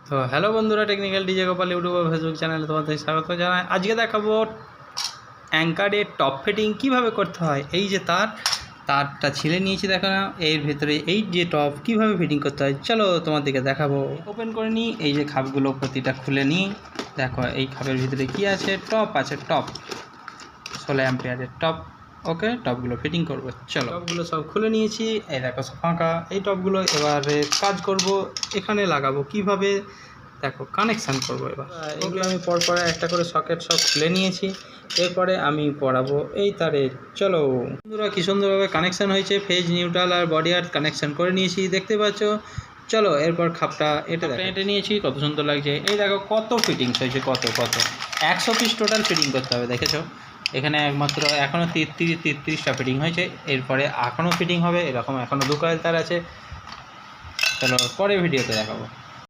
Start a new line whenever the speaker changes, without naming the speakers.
তো হ্যালো বন্ধুরা, technical DJ Gopal YouTube ও Facebook চ্যানেলে তোমাদের স্বাগত জানাই। আজকে দেখাবো অ্যাঙ্কারের টপ ফিটিং কিভাবে করতে হয়। এই যে তারটা ছিলে নিয়েছি, দেখো না, এর ভেতরে এই যে টপ কিভাবে ফিটিং করতে হয়, চলো তোমাদেরকে দেখাবো। ওপেন করে নিই, এই যে খাপগুলো প্রতিটা খুলে নিই। দেখো এই খাপের ভিতরে কি আছে, টপ আছে, টপ 16 অ্যাম্পিয়ারের টপ। ওকে, টপগুলো ফিটিং করবো, চলো। টপগুলো সব খুলে নিয়েছি, এই দেখো সব ফাঁকা। এই টপগুলো এবারে কাজ করব, এখানে লাগাবো কিভাবে দেখো, কানেকশান করবো। এবার এগুলো আমি পরপর একটা করে সকেট সব খুলে নিয়েছি। এরপরে আমি পড়াবো এই তারে, চলো। বন্ধুরা কি সুন্দরভাবে কানেকশান হয়েছে, ফেজ নিউট্রাল আর বডি আর্থ কানেকশান করে নিয়েছি, দেখতে পাচ্ছ। চলো এরপর খাপটা এঁটে নিয়েছি, কত সুন্দর লাগছে। এই দেখো কত ফিটিংস হয়েছে, কত 100 পিস টোটাল ফিটিং করতে হবে, দেখেছো। এখানে একমাত্র এখনও 33টা ফিটিং হয়েছে, এরপরে এখনও ফিটিং হবে। এরকম এখনও 2 কয়েল তার আছে। চলো পরে ভিডিওতে দেখাবো।